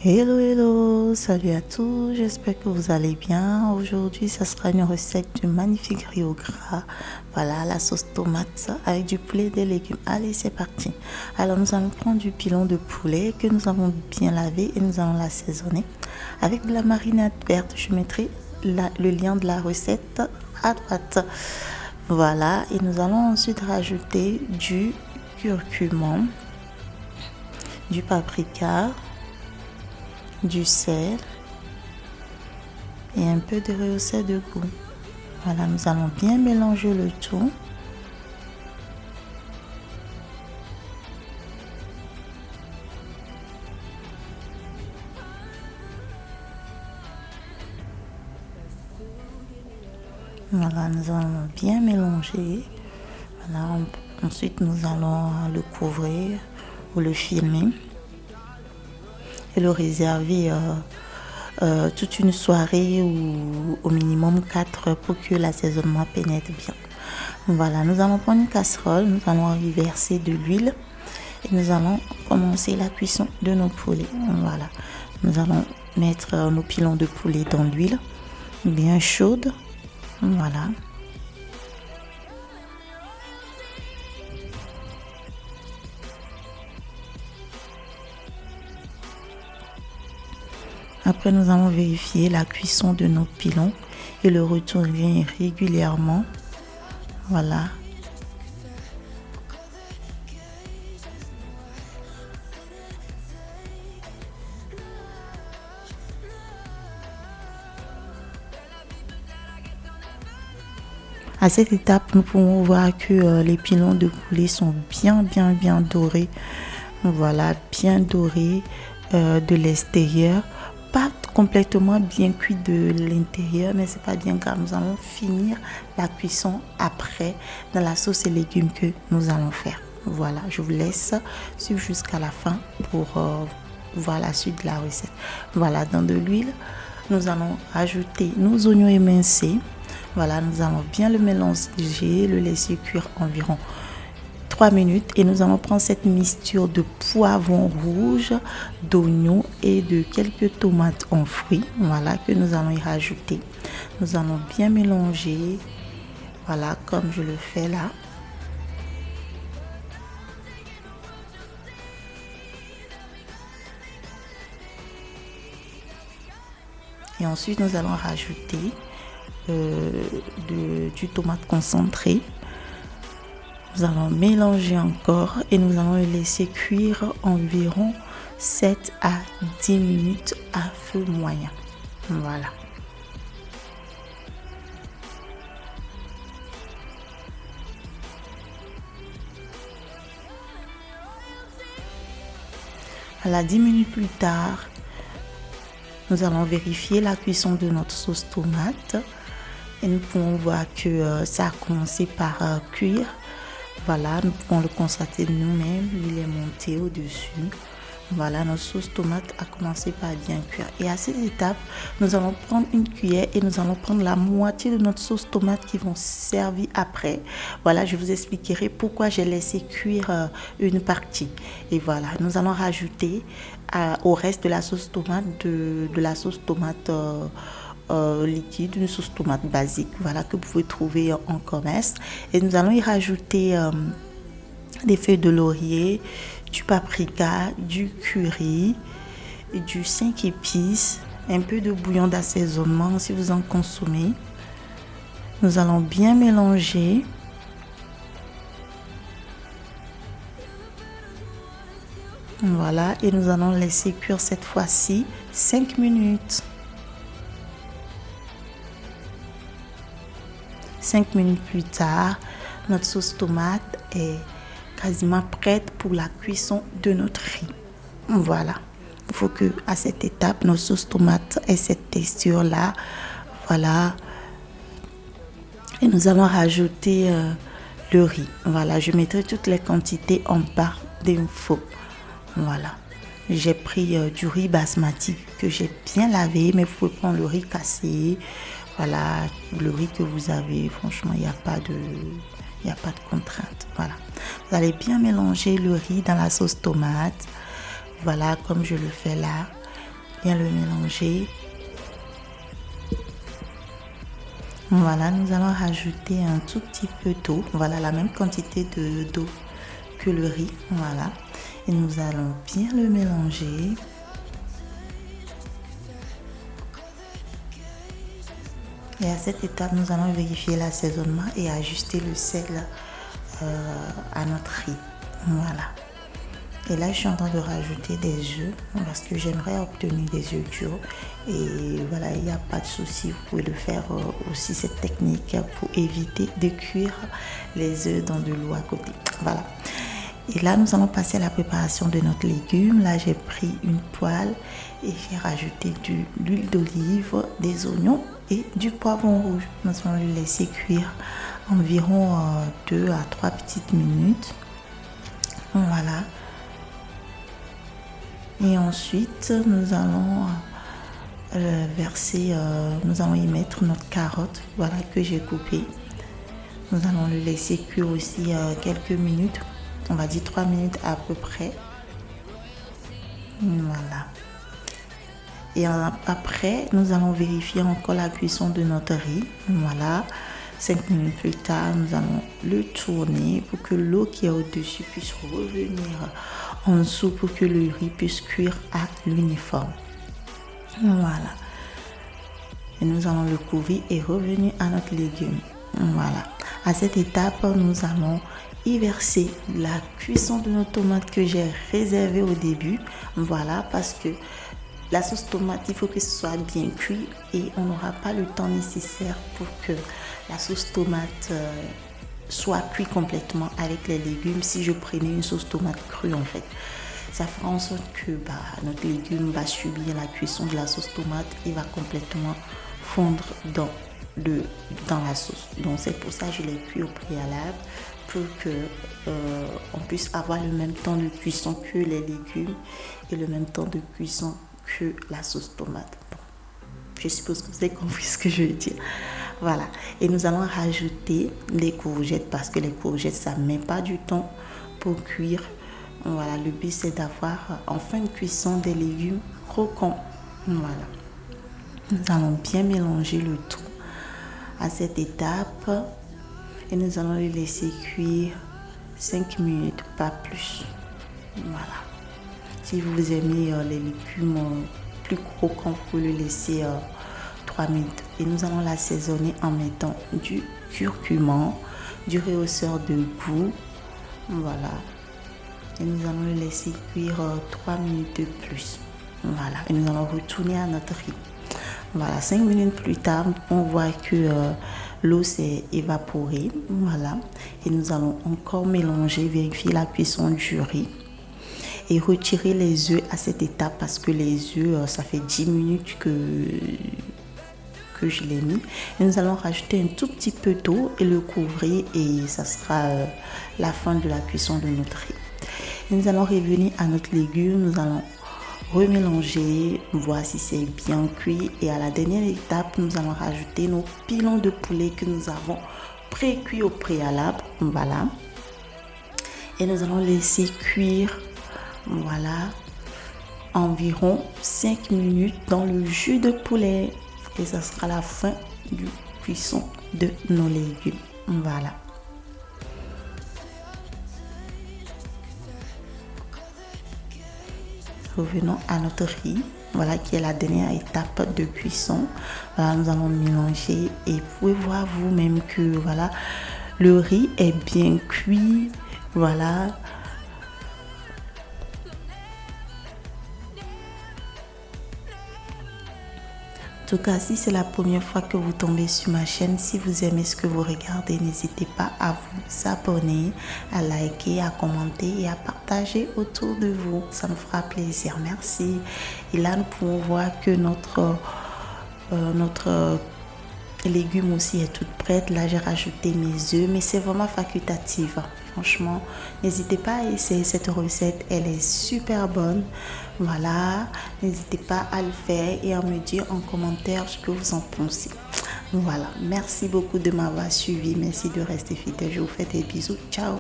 Hello, hello, salut à tous, j'espère que vous allez bien. Aujourd'hui, ça sera une recette du magnifique riz au gras. Voilà, la sauce tomate avec du poulet et des légumes. Allez, c'est parti. Alors, nous allons prendre du pilon de poulet que nous avons bien lavé et nous allons l'assaisonner avec de la marinade verte. Je mettrai le lien de la recette à droite. Voilà, et nous allons ensuite rajouter du curcuma, du paprika, du sel et un peu de rehaussé de goût. Voilà, nous allons bien mélanger le tout. Voilà, nous allons bien mélanger. Voilà, ensuite nous allons le couvrir ou le filmer et le réserver toute une soirée ou au minimum 4 heures pour que l'assaisonnement pénètre bien. Voilà, nous allons prendre une casserole, nous allons y verser de l'huile et nous allons commencer la cuisson de nos poulets. Voilà, nous allons mettre nos pilons de poulet dans l'huile bien chaude. Voilà. Après, nous allons vérifier la cuisson de nos pilons et le retourner régulièrement. Voilà. À cette étape, nous pouvons voir que les pilons de poulet sont bien dorés. Voilà, bien dorés de l'extérieur. Pas complètement bien cuit de l'intérieur, mais c'est pas bien grave. Nous allons finir la cuisson après dans la sauce et légumes que nous allons faire. Voilà, je vous laisse suivre jusqu'à la fin pour voir la suite de la recette. Voilà, dans de l'huile, nous allons ajouter nos oignons émincés. Voilà, nous allons bien le mélanger, le laisser cuire environ 3 minutes et nous allons prendre cette mixture de poivron rouge, d'oignons et de quelques tomates en fruits. Voilà, que nous allons y rajouter. Nous allons bien mélanger. Voilà, comme je le fais là. Et ensuite, nous allons rajouter du tomate concentré. Nous allons mélanger encore et nous allons le laisser cuire environ 7 à 10 minutes à feu moyen. Voilà. Voilà, 10 minutes plus tard, nous allons vérifier la cuisson de notre sauce tomate et nous pouvons voir que ça a commencé par cuire. Voilà, nous pouvons le constater de nous-mêmes, l'huile est montée au-dessus. Voilà, notre sauce tomate a commencé par bien cuire. Et à cette étape, nous allons prendre une cuillère et nous allons prendre la moitié de notre sauce tomate qui vont servir après. Voilà, je vous expliquerai pourquoi j'ai laissé cuire une partie. Et voilà, nous allons rajouter au reste de la sauce tomate, de la sauce tomate liquide, une sauce tomate basique, voilà, que vous pouvez trouver en commerce. Et nous allons y rajouter des feuilles de laurier, du paprika, du curry, du 5 épices, un peu de bouillon d'assaisonnement si vous en consommez. Nous allons bien mélanger. Voilà, et nous allons laisser cuire cette fois-ci 5 minutes. 5 minutes plus tard, notre sauce tomate est quasiment prête pour la cuisson de notre riz. Voilà. Il faut que à cette étape, notre sauce tomate ait cette texture-là. Voilà. Et nous allons rajouter le riz. Voilà. Je mettrai toutes les quantités en barre d'infos. Voilà. J'ai pris du riz basmati que j'ai bien lavé, mais vous pouvez prendre le riz cassé. Voilà, le riz que vous avez, franchement, il n'y a pas de contrainte. Voilà. Vous allez bien mélanger le riz dans la sauce tomate. Voilà, comme je le fais là. bien le mélanger. Voilà, nous allons rajouter un tout petit peu d'eau. Voilà, la même quantité d'eau que le riz. Voilà. Et nous allons bien le mélanger. Et à cette étape, nous allons vérifier l'assaisonnement et ajuster le sel à notre riz. Voilà. Et là, je suis en train de rajouter des œufs parce que j'aimerais obtenir des œufs durs. Et voilà, il n'y a pas de souci. Vous pouvez le faire aussi, cette technique, pour éviter de cuire les œufs dans de l'eau à côté. Voilà. Et là, nous allons passer à la préparation de notre légume. Là, j'ai pris une poêle et j'ai rajouté de l'huile d'olive, des oignons et du poivron rouge. Nous allons le laisser cuire environ 2 à 3 petites minutes. Voilà. Et ensuite, nous allons nous allons y mettre notre carotte, voilà, que j'ai coupée. Nous allons le laisser cuire aussi quelques minutes, on va dire 3 minutes à peu près. Voilà. Et après, nous allons vérifier encore la cuisson de notre riz. Voilà. 5 minutes plus tard, nous allons le tourner pour que l'eau qui est au-dessus puisse revenir en dessous pour que le riz puisse cuire à l'uniforme. Voilà. Et nous allons le couvrir et revenir à notre légume. Voilà. À cette étape, nous allons y verser la cuisson de nos tomates que j'ai réservée au début. Voilà, parce que la sauce tomate, il faut que ce soit bien cuit et on n'aura pas le temps nécessaire pour que la sauce tomate soit cuite complètement avec les légumes. Si je prenais une sauce tomate crue, en fait, ça fera en sorte que notre légume va subir la cuisson de la sauce tomate et va complètement fondre dans la sauce. Donc c'est pour ça que je l'ai cuit au préalable, pour que on puisse avoir le même temps de cuisson que les légumes et le même temps de cuisson que la sauce tomate. Bon, je suppose que vous avez compris ce que je veux dire. Voilà. Et nous allons rajouter les courgettes parce que les courgettes, ça ne met pas du temps pour cuire. Voilà. Le but, c'est d'avoir en fin de cuisson des légumes croquants. Voilà. Nous allons bien mélanger le tout à cette étape et nous allons les laisser cuire 5 minutes, pas plus. Voilà. Si vous aimez les légumes plus croquants, vous pouvez le laisser 3 minutes. Et nous allons l'assaisonner en mettant du curcuma, du rehausseur de goût. Voilà. Et nous allons le laisser cuire 3 minutes de plus. Voilà. Et nous allons retourner à notre riz. Voilà. 5 minutes plus tard, on voit que l'eau s'est évaporée. Voilà. Et nous allons encore mélanger, vérifier la cuisson du riz. Et retirer les œufs à cette étape parce que les œufs, ça fait 10 minutes que je l'ai mis. Et nous allons rajouter un tout petit peu d'eau et le couvrir et ça sera la fin de la cuisson de notre riz. Et nous allons revenir à notre légume, nous allons remélanger, voir si c'est bien cuit et à la dernière étape, nous allons rajouter nos pilons de poulet que nous avons pré-cuits au préalable. Voilà. Et nous allons laisser cuire, voilà, environ 5 minutes dans le jus de poulet. Et ça sera la fin du cuisson de nos légumes. Voilà. Revenons à notre riz. Voilà qui est la dernière étape de cuisson. Voilà, nous allons mélanger et vous pouvez voir vous-même que voilà, le riz est bien cuit. Voilà. En tout cas, si c'est la première fois que vous tombez sur ma chaîne, si vous aimez ce que vous regardez, n'hésitez pas à vous abonner, à liker, à commenter et à partager autour de vous. Ça me fera plaisir. Merci. Et là, nous pouvons voir que notre légume aussi est toute prête. Là, j'ai rajouté mes œufs, mais c'est vraiment facultatif. Franchement, n'hésitez pas à essayer cette recette. Elle est super bonne. Voilà, n'hésitez pas à le faire et à me dire en commentaire ce que vous en pensez. Voilà, merci beaucoup de m'avoir suivi. Merci de rester fidèle. Je vous fais des bisous. Ciao.